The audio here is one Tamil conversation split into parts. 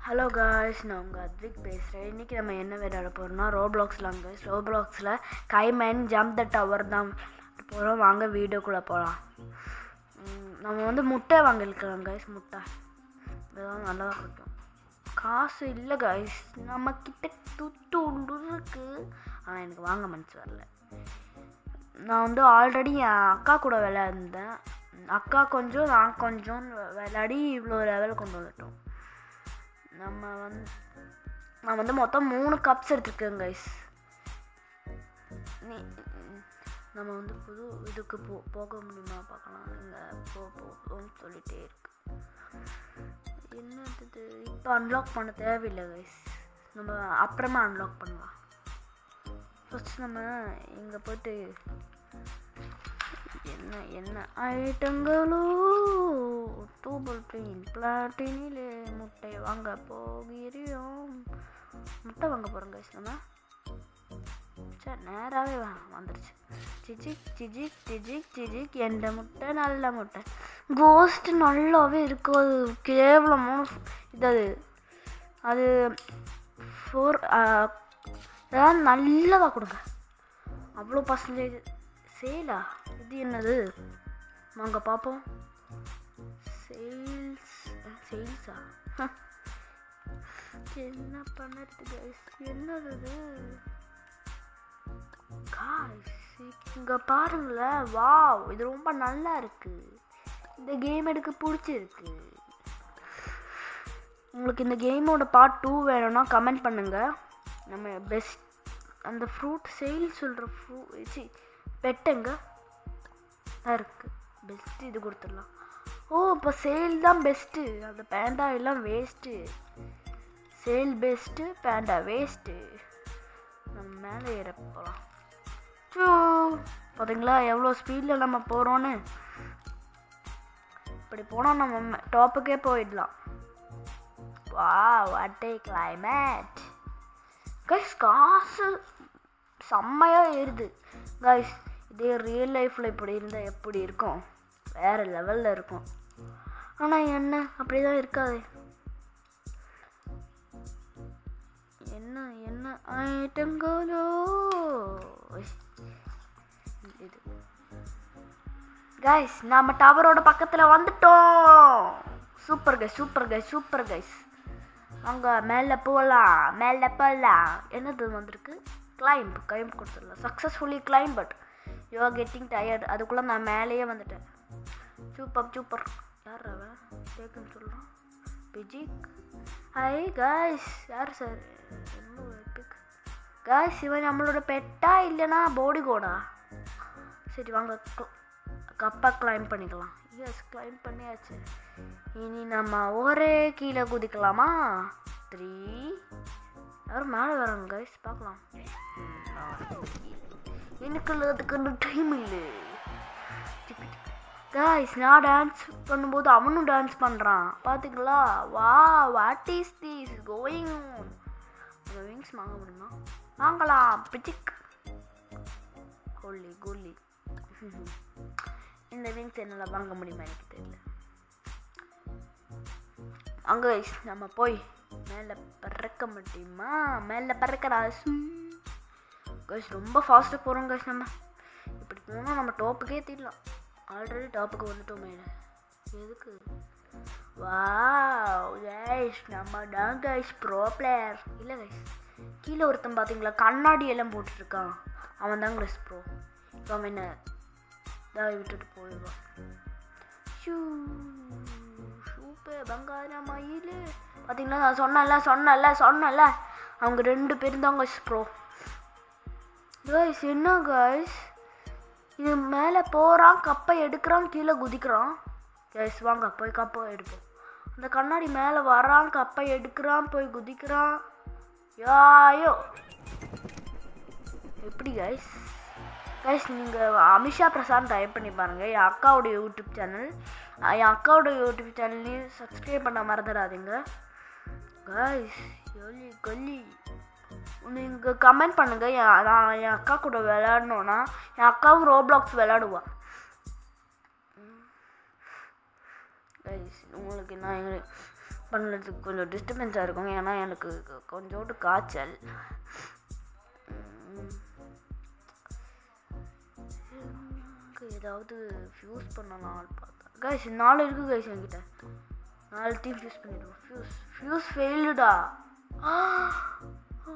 ஹலோ காய்ஸ், நான் உங்கள் அத்விக் பேசுகிறேன். இன்றைக்கி நம்ம என்ன விளையாட போகிறோம்னா ரோப்ளாக்ஸ்லாம் காய்ஸ். ரோப்ளாக்ஸில் கைமேன் ஜம்ப் த டவர் தான் போகிறோம். வாங்க வீடியோக்குள்ளே போகலாம். நம்ம முட்டை வாங்கிருக்கலாம் காய்ஸ். முட்டை இதெல்லாம் நல்லா கட்டும். காசு இல்லை காய்ஸ், நம்மக்கிட்ட துட்டு உண்டு இருக்குது. ஆனால் எனக்கு வாங்க மனசு வரல. நான் ஆல்ரெடி என் அக்கா கூட விளையாண்டேன். அக்கா கொஞ்சம் நான் கொஞ்சம் விளையாடி இவ்வளோ லெவல் கொண்டு வந்துட்டோம். நான் மொத்தம் 3 கப்ஸ் எடுத்துருக்கேன் கைஸ். நம்ம புது இதுக்கு போக முடியுமா பார்க்கலாம். இங்கே போன்னு சொல்லிகிட்டே இருக்கு. என்னது இப்போ அன்லாக் பண்ண தேவையில்லை கைஸ், நம்ம அப்புறமா அன்லாக் பண்ணலாம். ஃபஸ்ட் நம்ம இங்கே போய்ட்டு என்ன ஐட்டங்களோ டூபல் பிளாட்டினிலே முட்டை வாங்க போகிறோம். முட்டை வாங்க போகிறோம் கைஸ். நம்ம சரி நேராகவே வந்துருச்சு. சிஜிக் சிஜிக் சிஜிக் சிஜிக் எந்த முட்டை நல்ல முட்டை. கோஸ்ட் நல்லாவே இருக்கும். அது கேவலமான இது. அது 4 ஏதாவது நல்லதாக கொடுங்க. அவ்வளோ பர்சன்டேஜ் சேலா. இது என்னது வாங்க பார்ப்போம். சேல்ஸா என்ன பண்ணுறது கைஸ்? என்னது காய்ஸ்? இங்கே பாருங்களேன். வாவ், இது ரொம்ப நல்லா இருக்கு. இந்த கேம் எனக்கு பிடிச்சிருக்கு. உங்களுக்கு இந்த கேமோட பார்ட் 2 வேணும்னா கமெண்ட் பண்ணுங்க. நம்ம பெஸ்ட் அந்த ஃப்ரூட் சேல் சொல்கிற பெட்டுங்க இருக்கு. பெஸ்ட்டு இது கொடுத்துடலாம். ஓ, இப்போ சேல் தான் பெஸ்ட்டு. அந்த பேண்டா எல்லாம் வேஸ்ட்டு. சேல் பெஸ்ட்டு, பேண்டா வேஸ்ட்டு. நம்ம மேலே ஏற போகலாம். பார்த்தீங்களா எவ்வளோ ஸ்பீடில் நம்ம போகிறோன்னு. இப்படி போனால் நம்ம டாப்புக்கே போயிடலாம். வா, வாட் ஏ கிளைமேட் கைஸ். காசு செம்மையாக ஏறுது கைஸ். இதே ரியல் லைஃப்பில் இப்படி இருந்தால் எப்படி இருக்கும்? வேறு லெவலில் இருக்கும். ஆனால் என்ன அப்படி தான் இருக்காது. என்ன ஐட்டங்களோ இது கைஸ். நம்ம டவரோட பக்கத்தில் வந்துட்டோம். Super guys, super guys, super guys. அங்கே மேலே போகலாம். என்னது வந்திருக்கு? கிளைம்ப் கொடுத்துடலாம். Successfully climb, but you are getting tired. அதுக்குள்ளே நான் மேலேயே வந்துட்டேன். சூப்பர். யார் அவன் கேட்குன்னு சொல்கிறான்? பிஜிக். Hi guys. யார் சார்? ரொம்ப எபிக் காய்ஸ். இவன் நம்மளோட பெட்டா இல்லைனா பாடி கோடா? சரி வாங்க கப்பா கிளைம் பண்ணிக்கலாம். எஸ், கிளைம் பண்ணியாச்சு. இனி நம்ம ஒரே கீழே குதிக்கலாமா? 3 யாரும் மேலே வராங்க கைஸ், பார்க்கலாம். எனக்கு அதுக்கு டைம் இல்லை கைஸ். நான் டான்ஸ் பண்ணும்போது அவனும் டான்ஸ் பண்ணுறான், பார்த்தீங்களா? வா, what is this going on? Wings வாங்க முடியுமா? வாங்கலாம். பிச்சிக் கோலி. இந்த விங்ஸ் என்னால் வாங்க முடியுமா எனக்கு தெரியல. அங்கே கைஸ் நம்ம போய் மேலே பறக்க முடியுமா? மேலே பறக்கடா கைஸ். ரொம்ப ஃபாஸ்ட்டாக போகிறோம் கைஸ். நம்ம இப்படி போனால் நம்ம டாப்புக்கே தீரலாம். ஆல்ரெடி டாப்புக்கு வந்துட்டோமே. எதுக்கு? வாவ் கைஸ், நம்ம தான் கைஸ் ப்ரோ பிளேயர். இல்லை கைஸ், கீழே ஒருத்தன் பார்த்தீங்களா கண்ணாடி எல்லாம் போட்டுட்ருக்கான், அவன் தான் கைஸ் ப்ரோ. இப்போ அவன் என்ன தான் விட்டுட்டு போயிடுவான். சூப்பர் பங்கார மயில். பார்த்தீங்களா, நான் சொன்னல அவங்க 2 பேரும் தான் கைஸ் ப்ரோ. கைஸ் என்ன கைஸ், இது மேலே போகிறான், கப்பை எடுக்கிறான், கீழே குதிக்கிறான். கைஸ் வாங்க போய் கப்பை எடுப்போம். அந்த கண்ணாடி மேலே வரான், கப்பை எடுக்கிறான், போய் குதிக்கிறான். யாயோ எப்படி கைஸ்? நீங்கள் அமிஷா பிரசாந்த் டைப் பண்ணி பாருங்கள். என் அக்காவுடைய யூடியூப் சேனல்லையும் சப்ஸ்கிரைப் பண்ண மறந்துடாதீங்க கைஸ். கொல்லி நீங்கள் கமெண்ட் பண்ணுங்கள். நான் என் அக்கா கூட விளையாடணுன்னா, என் அக்காவும் ரோப்ளாக்ஸ் விளையாடுவா கைஸ். உங்களுக்கு நான் பண்ணுறதுக்கு கொஞ்சம் டிஸ்டர்பன்ஸாக இருக்கும். ஏன்னா எனக்கு கொஞ்சோண்டு காய்ச்சல். ஏதாவது ஃபியூஸ் பண்ணலாம்னு பார்த்தேன். கைஸ் 4 இருக்குது கைஸ் என்கிட்ட. 4 டீம் ஃபியூஸ் பண்ணிடுவோம். ஃபியூஸ் ஃபெயில்டா.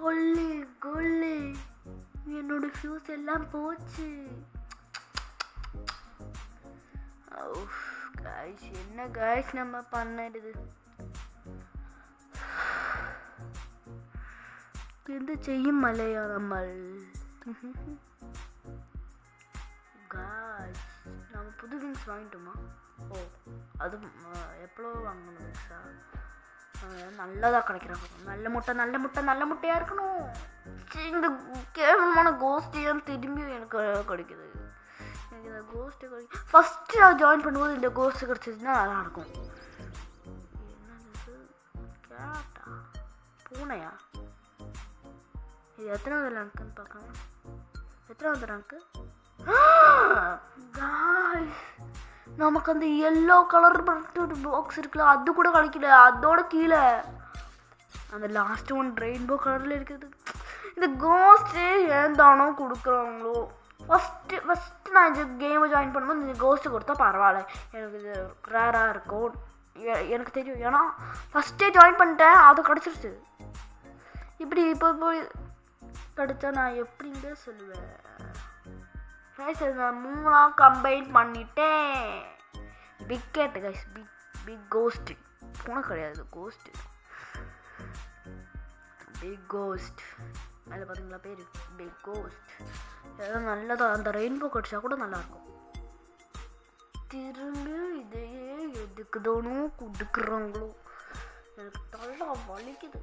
ஒல்லி கொல்லி, என்னோட ஃபியூஸ் எல்லாம் போச்சு. கைஸ் என்ன கைஸ் நம்ம பண்ணிடுது? எந்த செய்யும் மலையா நம்ம? கைஸ் நம்ம புது விங்ஸ் வாங்கிட்டோமா? ஓ அது எப்போ வாங்கணும் விங்ஸா? நல்லதாக கிடைக்கிறாங்க. நல்ல முட்டையாக இருக்கணும். இந்த கேவலமான கோஸ்டியும் திரும்பியும் எனக்கு கிடைக்குது. எனக்கு இந்த கோஸ்ட்டு கிடைக்கும். ஃபஸ்ட்டு நான் ஜாயின் பண்ணும்போது இந்த கோஸ்ட்டு கிடச்சிதுன்னா நல்லாயிருக்கும். என்னது கேட்டா பூனையா? இது எத்தனாவது ரேங்க்குன்னு பார்க்கலாம். எத்தனாவது ரேங்க்கு? நமக்கு அந்த எல்லோ கலர் ஒரு பாக்ஸ் இருக்குல்ல, அது கூட கிடைக்கல. அதோட கீழே அந்த லாஸ்ட் ஒன் ரெயின்போ கலரில் இருக்குது. இந்த கோஸ்ட்டு ஏன் தானோ கொடுக்குறாங்களோ. ஃபஸ்ட்டு நான் இந்த கேமை ஜாயின் பண்ணும்போது இந்த கோஸ்ட்டு கொடுத்தா பரவாயில்ல, எனக்கு இது ரேராக இருக்கும் எனக்கு தெரியும். ஏன்னா ஃபஸ்ட்டே ஜாயின் பண்ணிட்டேன், அது கிடச்சிருச்சு. இப்படி இப்போ போய் கிடச்சா நான் எப்படிங்க சொல்லுவேன்? கைஸ் நான் 3 கம்பைன் பண்ணிட்டேன். பிக் கேட்டு கைஸ், பிக் கோஸ்ட். பூனை கிடையாது, கோஸ்ட். பிக் கோஸ்ட் மேலே பார்த்தீங்களா பேர்? Big ghost. ஏதாவது நல்லதாக அந்த ரெயின்போ கிடச்சா கூட நல்லாயிருக்கும். திரும்பி இதையே எதுக்கு தானும் கொடுக்குறாங்களோ, எனக்கு நல்லா வலிக்குது.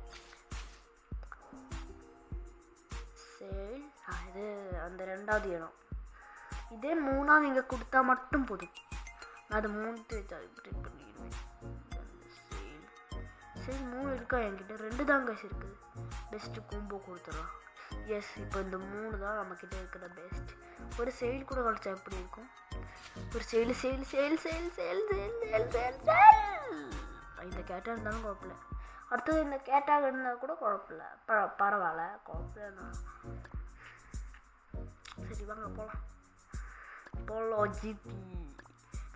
சரி இது அந்த 2வது இடம். இதே 3ஆவது நீங்கள் கொடுத்தா மட்டும் போதும். நான் அது 3 அப்டேட் பண்ணிடுவேன். சரி 3 இருக்கா என்கிட்ட? 2 தான் கைஸ் இருக்குது. பெஸ்ட்டு கோம்போ கொடுத்துடலாம். எஸ் இப்போ இந்த 3 தான் நம்மக்கிட்ட இருக்கிற பெஸ்ட். ஒரு செயல் கூட கிடச்சா எப்படி இருக்கும்? ஒரு செயல் இந்த கேட்டாக இருந்தாலும் குழப்பமில்ல. அடுத்தது இந்த கேட்டாக இருந்தால் கூட குழப்பமில்ல. பரவாயில்ல, குழப்பம். சரி வாங்க போகலாம். ஜிபி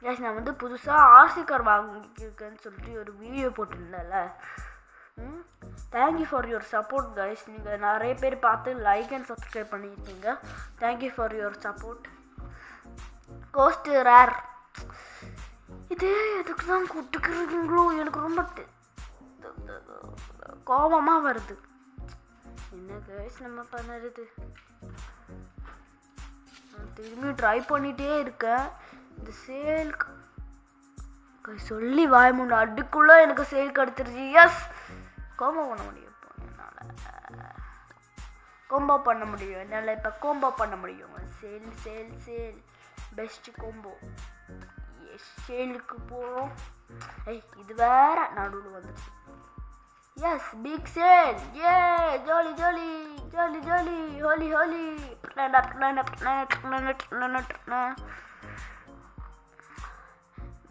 கேஸ் நான் வந்து புதுசாக ஆர்சி கார் வாங்கியிருக்கேன்னு சொல்லிட்டு ஒரு வீடியோ போட்டிருந்தேன்ல. Thank you for your support guys. நீங்கள் நிறைய பேர் பார்த்து லைக் அண்ட் சப்ஸ்கிரைப் பண்ணியிருக்கீங்க. Thank you for your support. Ghost rare இதே எதுக்கு தான் கொடுத்துக்கிறீங்களோ, எனக்கு ரொம்ப கோபமாக வருது. என்ன கைஸ் நம்ம பண்ணுறது? திரும்பி ட்ரை பண்ணிகிட்டே இருக்கேன். இந்த சேல் சொல்லி வாய முன்ன அதுக்குள்ளே எனக்கு சேல் கிடச்சிருச்சு. எஸ் கோம்போ பண்ண முடியும். இப்போ என்னால் கோம்போ பண்ண முடியும். என்னால் இப்போ கோம்போ பண்ண முடியும். Sale best combo. எஸ் சேலுக்கு போகிறோம். இது வேற நடுவில் வந்துடுச்சு. Yes, big sale! Yay! Jolly! Holy!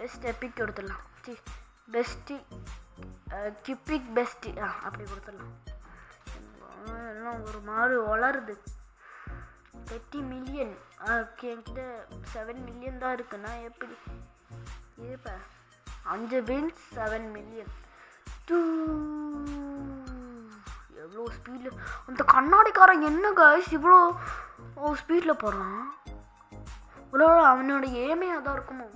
Best epic கொடுத்துடலாம். பெஸ்ட்டு கிப்பிக் பெஸ்ட்டு அப்படி கொடுத்துடலாம். எல்லாம் ஒரு மாதிரி வளருது. 30 மில்லியன். என்கிட்ட 7 மில்லியன் தான் இருக்குன்னா எப்படி இப்போ 5 வின்ஸ் 7 மில்லியன். எவ்வளோ ஸ்பீடில் அந்த கண்ணாடிக்காரன் என்ன கைஸ் இவ்வளோ ஸ்பீடில் போகிறான்? இவ்வளோ அவனோட ஏமையாக தான் இருக்குமோ.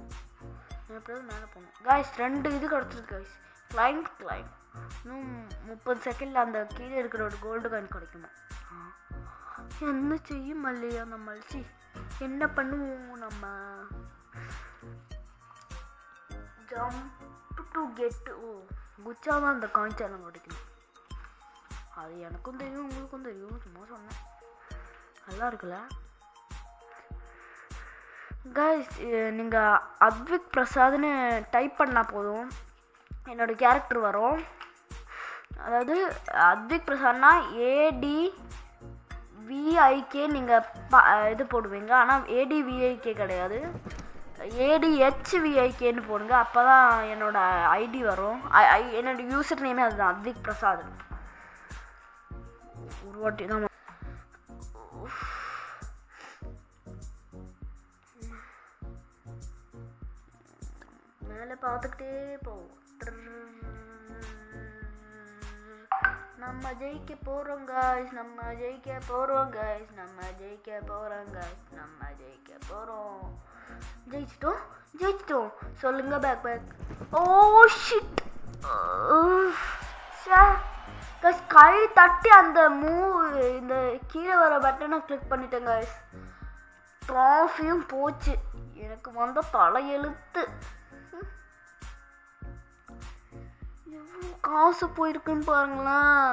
எப்படியாவது மேலே போகணும் கைஸ். 2 இது கிடச்சிருக்கு கைஸ். கிளைம் இன்னும் 30 செகண்டில் அந்த கீழே இருக்கிற ஒரு கோல்டு காயின் கிடைக்குமா? என்ன செய்யும் இல்லையா நம்ம? என்ன பண்ணுவோம் நம்ம? Jump to get. குச்சா தான் அந்த காய்ச்சலாம் கிடைக்கணும். அது எனக்கும் தெரியும், உங்களுக்கும் தெரியும். சும்மா சொன்னேன். நல்லா இருக்குல்ல கைஸ்? நீங்கள் அத்விக் பிரசாத்னு டைப் பண்ணால் போதும், என்னோடய கேரக்டர் வரும். அதாவது அத்விக் பிரசாத்னா ADVIK நீங்கள் இது போடுவீங்க. ஆனால் ADVIK கிடையாது. ADHVIKன்னு போடுங்க, அப்போ தான் என்னோட ஐடி வரும். என்னோட யூசர் நேமே அதுதான், அத்விக் பிரசாத். ஒரு வாட்டி தான் மேலே பார்த்துக்கிட்டே போவோம். நம்ம ஜெயிக்க போகிறோம் காய்ஸ், நம்ம ஜெயிக்க போகிறோம் காய்ஸ், நம்ம ஜெயிக்க போகிறோம் காய்ஸ், நம்ம ஜெயிக்க போகிறோம். ஜெயிச்சிட்டோம் சொல்லுங்க. பேக். Oh shit. காய்ஸ் கை தட்டி அந்த இந்த கீழே வர பட்டனை கிளிக் பண்ணிட்டேன் காய்ஸ். ட்ராஃபியும் போச்சு. எனக்கு வந்த தலையெழுத்து. எவ்வளோ காசு போயிருக்குன்னு பாருங்களேன்.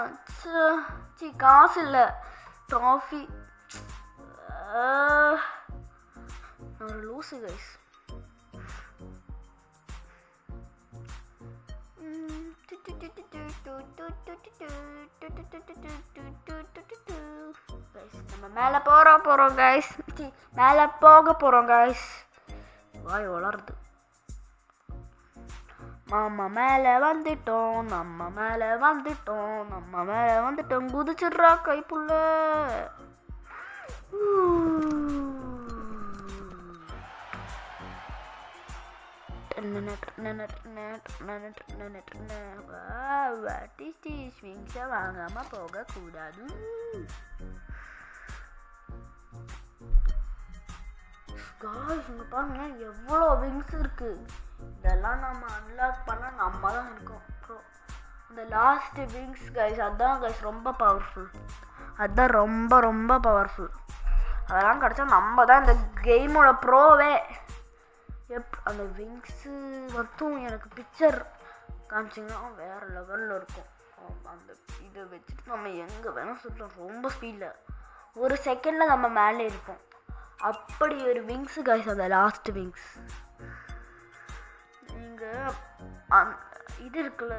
காசு இல்லை, ட்ராஃபி. ஒரு லூசு கைஸ். நம்ம மேலே போகிறோம் கைஸ். மேலே போக போகிறோம் கைஸ். வாய் வளருது. நம்ம மேலே வந்துட்டோம், நம்ம மேலே வந்துட்டோம். குதிச்சிடுறா கைப்புள்ள. வாங்காம போக கூடாது. இங்க பாருங்க எவ்வளோ விங்ஸ் இருக்கு. இதெல்லாம் நம்ம அன்லாக் பண்ண நம்ம தான் இருக்கோம். அப்புறம் இந்த லாஸ்ட் விங்ஸ் கைஸ், அதுதான் கைஸ் ரொம்ப பவர்ஃபுல். அதுதான் ரொம்ப பவர்ஃபுல். அதெல்லாம் கிடச்சா நம்ம தான் இந்த கேமோட ப்ரோவே. அந்த விங்ஸு மட்டும் எனக்கு பிக்சர் காமிச்சிங்கன்னா வேறு லெவலில் இருக்கும். அந்த இதை வச்சுட்டு நம்ம எங்கே வேணால் சுற்றலாம் ரொம்ப ஸ்பீடில். ஒரு செகண்டில் நம்ம மேலே இருப்போம். அப்படி ஒரு விங்ஸு கைஸ், அந்த லாஸ்ட் விங்ஸ். நீங்கள் இது இருக்குல்ல,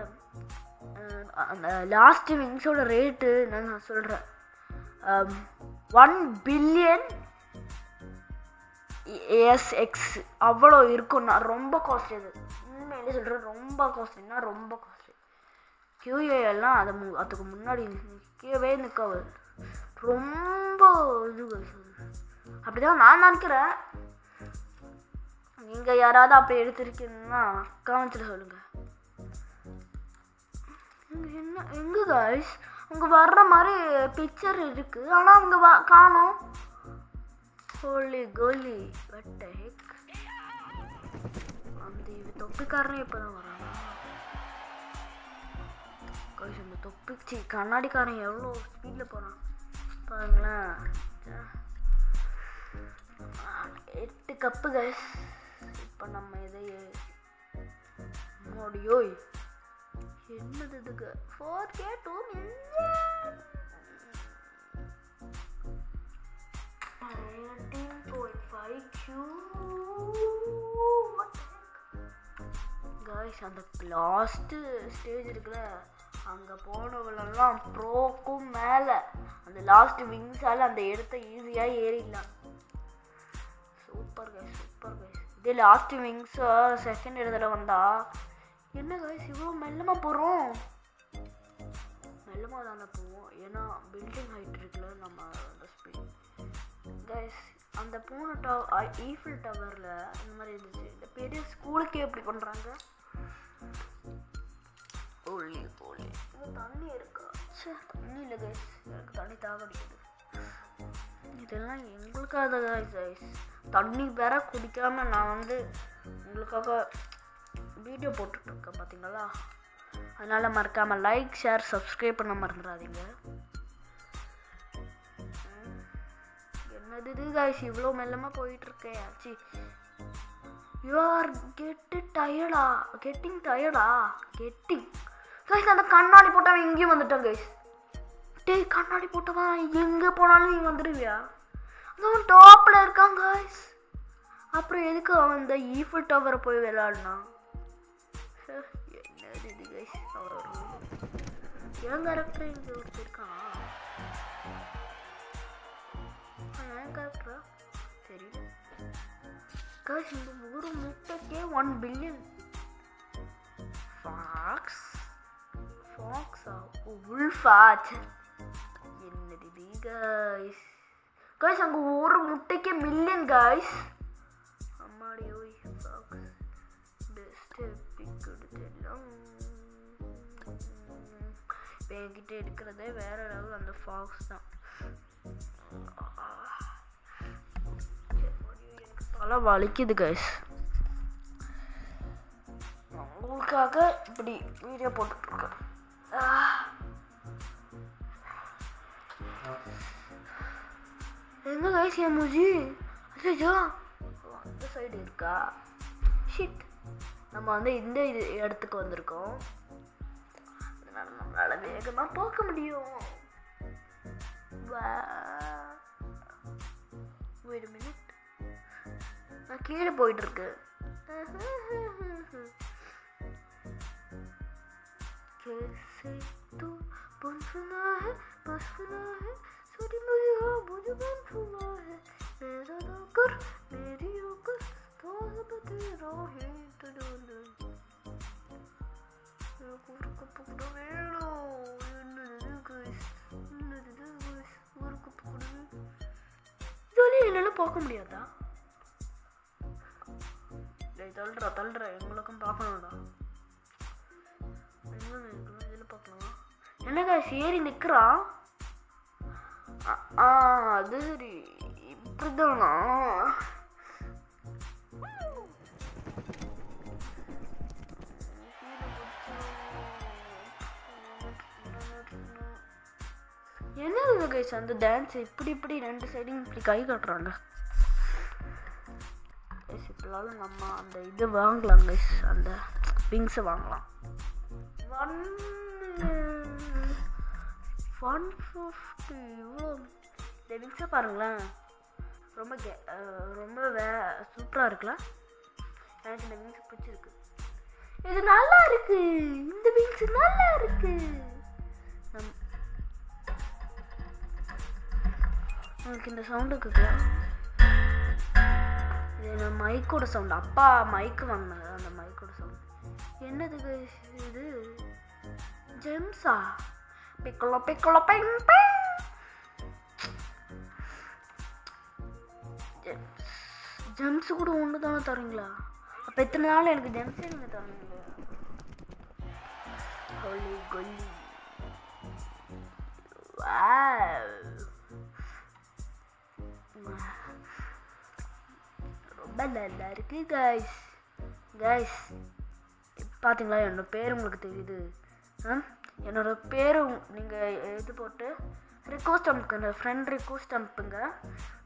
அந்த லாஸ்ட் விங்ஸோட ரேட்டு நான் சொல்கிறேன். 1 பில்லியன் SX அவ்வளோ இருக்கும். நான் ரொம்ப காஸ்ட்லி. அது உண்மையிலே சொல்கிறேன், ரொம்ப காஸ்ட்லின்னா ரொம்ப காஸ்ட்லி. QAலாம் அதுக்கு முன்னாடி நிற்கவே நிற்காது. ரொம்ப இது அப்படிதான் நான் நினைக்கிறேன். நீங்கள் யாராவது அப்படி எடுத்துருக்கீங்கன்னா கமெண்ட்ஸில் சொல்லுங்கள். என்ன எங்கே கைஸ் அங்கே வர்ற மாதிரி பிக்சர் இருக்குது, ஆனால் அவங்க காணோம். ஹோலி கோலி வாட் தி ஹெக். அந்த தொப்பிக்காரனே இப்போ தான் வராங்க கைஸ். அந்த தொப்பிச்சு கண்ணாடிக்காரன் எவ்வளோ ஸ்பீடில் போகிறான் பாருங்களேன். 8 கப்பு கைஸ். இப்போ நம்ம இதை மோடியோய் என்னது இதுக்கு 4K 2 மில்லியன் 19.5Q. கைஸ் அந்த லாஸ்ட் ஸ்டேஜ் இருக்குல்ல, அங்கே போனவங்களெல்லாம் ப்ரோக்கும் மேலே அந்த லாஸ்ட் விங்ஸால் அந்த இடத்த ஈஸியாக ஏறிடலாம். Super guys. இதே லாஸ்ட் விங்ஸை செகண்ட் இடத்துல வந்தா என்ன கைஸ் இவ்வளோ மெல்லமாக போகிறோம். மெல்லமாக தானே போவோம், ஏன்னா பில்டிங் ஹைட் இருக்குல்ல நம்ம அந்த ஸ்பீட். கைஸ் அந்த போன ஈஃபில் டவரில் இந்த மாதிரி இருந்துச்சு. இந்த பெரிய ஸ்கூலுக்கே எப்படி பண்ணுறாங்க. ஓலி இது தண்ணி இருக்கா? தண்ணி இல்லை கைஸ், எனக்கு தண்ணி தாகடிக்குது. இதெல்லாம் எங்களுக்காக கைஸ். தண்ணி வேற குடிக்காமல் நான் உங்களுக்காக வீடியோ போட்டுட்ருக்கேன் பார்த்தீங்களா. அதனால் மறக்காமல் லைக் ஷேர் சப்ஸ்கிரைப் பண்ண மறந்துடாதீங்க. என்னது இது கைஸ் இவ்வளோ மெல்லமாக போயிட்டுருக்கேன். ஆச்சு யூ ஆர் கெட்டிங் டயர்டா கைஸ். அந்த கண்ணாடி போட்டவன் எங்கேயும் வந்துட்டான் கைஸ். கண்ணாடி போட்டவன் எங்கே போனாலும் நீ வந்துடுவியா? அவன் டாப்பில் இருக்கான் கைஸ். அப்புறம் எதுக்கு அவன் இந்த ஈஃபில் டவரை போய் விளையாடினான்? என்னது இது கைஸ். என் கேரக்டர் இங்கே ஒருத்தர் இருக்கான். என் கேரக்டரா தெரியும். கைஸ் இந்த ஒரு முட்டைக்கே 1 பில்லியன். ஃபாக்ஸா உல்ஃபாட் என்னது இது கைஸ்? கைஸ் அங்கே ஒரு முட்டைக்கே மில்லியன் கைஸ். அம்மாடி ஓய் ஃபாக்ஸ் பெஸ்ட் பிக் எடுத்துடலாம். இப்போ என்கிட்ட எடுக்கிறதே வேற லெவல் அந்த ஃபாக்ஸ் தான். எனக்கு தலை வலிக்குது கைஸ். உங்களுக்காக இப்படி வீடியோ போட்டுட்ருக்கேன். எங்க கைஸ் என் மூஞ்சி? அச்சோ அந்த சைடு இருக்கா? ஷிட். நம்ம வந்து இந்த இடத்துக்கு வந்திருக்கோம். அதனால நம்மளால வேகமாக போக முடியும். Wait a minute. நான் கீழே போயிட்டு இருக்கு. कैसे तू बन फुला है बस फुला है छोटी मुझे हो मुझे बन फुला है मेरा नौकर मेरी औकर तो सब तेरा है तड़ोले ये को पकड़ वेलो என்னது गाइस ஒரு को पकड़ ஜோலி என்னால பார்க்க முடியாதா? டேய் தள்ளுற எங்களுக்கும் பார்க்கணும்டா. இதில் பார்க்கலாம். என்னங்க சரி நிற்கிறான். அது சரி இப்படிதானா? என்னது கைஸ் அந்த டான்ஸ் இப்படி ரெண்டு சைடும் இப்படி கை காட்டுறாங்க. இப்போலாம் நம்ம அந்த இது வாங்கலாம் கைஸ், அந்த விங்ஸை வாங்கலாம். 150 இவ்வளோ. இந்த விங்ஸை பாருங்களேன், ரொம்ப சூப்பராக இருக்குல்ல. எனக்கு இந்த விங்ஸ் பிடிச்சிருக்கு. இது நல்லா இருக்கு. இந்த விங்ஸ் நல்லா இருக்கு. உங்களுக்கு இந்த சவுண்டு கேட்கலாம். இது மைக்கோட சவுண்டு. அப்பா மைக்கு வாங்கினாங்க, அந்த மைக்கோட சவுண்டு. என்னது இது? ஜெம்ஸா? பிக்கலோ பெங் பெங். ஜெம்ஸ் கூட ஒன்று தானே தரீங்களா? அப்போ எத்தனை நாள் எனக்கு ஜெம்ஸே நீங்கள் தரீங்களா? கொல்லி கொல்லி ரொம்ப நல்லா இருக்கு கைஸ். பார்த்தீங்களா என்னோட பேர் உங்களுக்கு தெரியுது. என்னோட பேர் நீங்கள் இது போட்டு ரிக்வஸ்ட் அனுப்புங்க, ஃப்ரெண்ட் ரிக்வஸ்ட் அனுப்புங்க.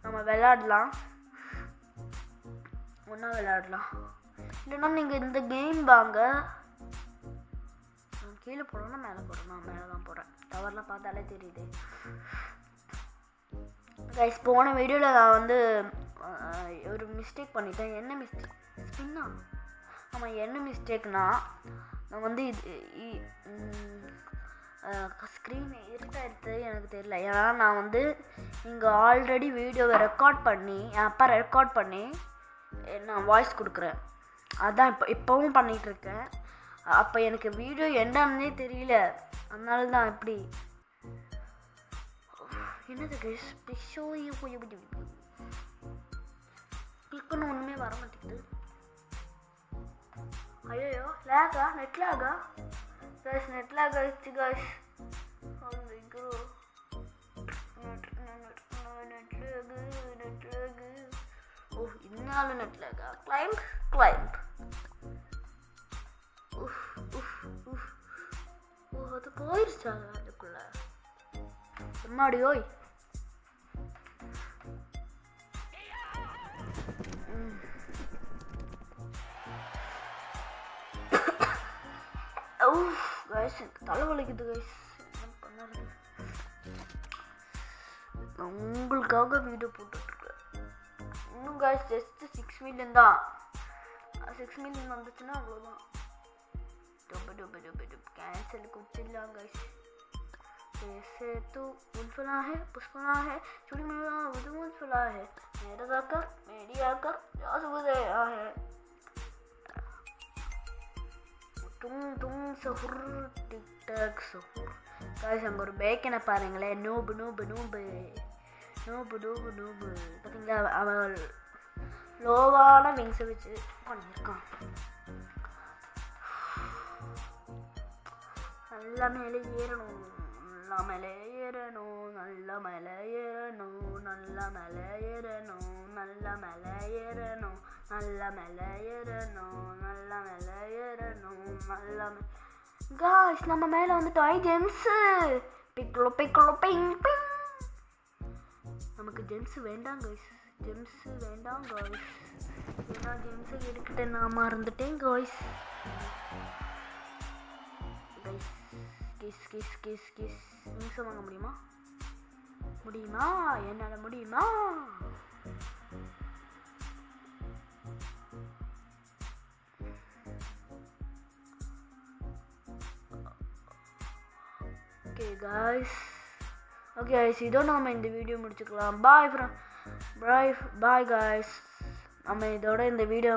நம்ம விளையாடலாம், ஒன்றா விளையாடலாம். இல்லைன்னா நீங்கள் இந்த கேம் வாங்க. நான் கீழே போடணும்னா மேலே போடணும். நான் மேலே தான் போகிறேன். டவர்லாம் பார்த்தாலே தெரியுது கைஸ். போன வீடியோவில் நான் வந்து ஒரு மிஸ்டேக் பண்ணிட்டேன். என்ன மிஸ்டேக்? ஸ்பின்னா? ஆமாம், என்ன மிஸ்டேக்னா நான் வந்து ஸ்க்ரீன் இருட்டாயிடுத்து எனக்கு தெரியல. ஏன்னா நான் வந்து இங்கே ஆல்ரெடி வீடியோவை ரெக்கார்ட் பண்ணி என் அப்பா ரெக்கார்ட் பண்ணி நான் வாய்ஸ் கொடுக்குறேன். அதான் இப்போவும் பண்ணிகிட்ருக்கேன். அப்போ எனக்கு வீடியோ என்னன்னே தெரியல. அதனால தான் இப்படி. என்னது கைஸ்? கிளிக்குன்னு ஒன்றுமே வர மாட்டேங்குது. ஐயோ லேகா? நெட் லேகா கைஸ்? நெட் லேக் ஆயிடுச்சு கைஸ். Net lag. ஓ இதனால நெட் லேகா? கிளைம்ப். ஓ அது போயிடுச்சா அதுக்குள்ள? எம்மாடி ஓய். கைஸ் எனக்கு தலை வலிக்குது கைஸ். என்ன பண்ணுறது? நான் உங்களுக்காக வீடியோ போட்டுட்ருக்கேன். இன்னும் கைஸ் ஜஸ்ட்டு 6 மில்லியன் தான். 6 மில்லியன் வந்துச்சுன்னா அவ்வளோதான். कैंसिल कुछ गाइस. जैसे तो उनफला है पुष्पना है छोटी मेरा मुझे उनफला है mediocre சஹூர் டிக்டாக் சஹூர் காய்ஸ் அங்கே ஒரு பேக்கனை பாருங்களேன். நூபு பார்த்தீங்களா, அவன் லோவான விங்ஸை வச்சு பண்ணியிருக்கான். நல்லா மேலே ஏறணும், நல்லா மேலே ஏறணும். காய்ஸ் நம்ம மேலே வந்துட்டோம். ஜெம்ஸு பிக்லோ பிங். நமக்கு ஜெம்ஸு வேண்டாம் காய்ஸ், ஏன்னா ஜெம்ஸை எடுக்கிட்ட நான் மறந்துட்டேன் காய்ஸ். கிஸ் விங்ஸை வாங்க முடியுமா என்னால் முடியுமா? ஓகே guys இதோட நம்ம இந்த வீடியோ முடிச்சுக்கலாம். பாய் guys. நம்ம இதோட இந்த வீடியோ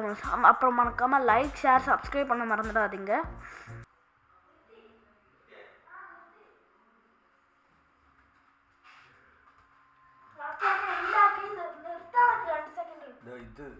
அப்புறம் மறக்காமல் லைக் ஷேர் சப்ஸ்கிரைப் பண்ண மறந்துடாதீங்க.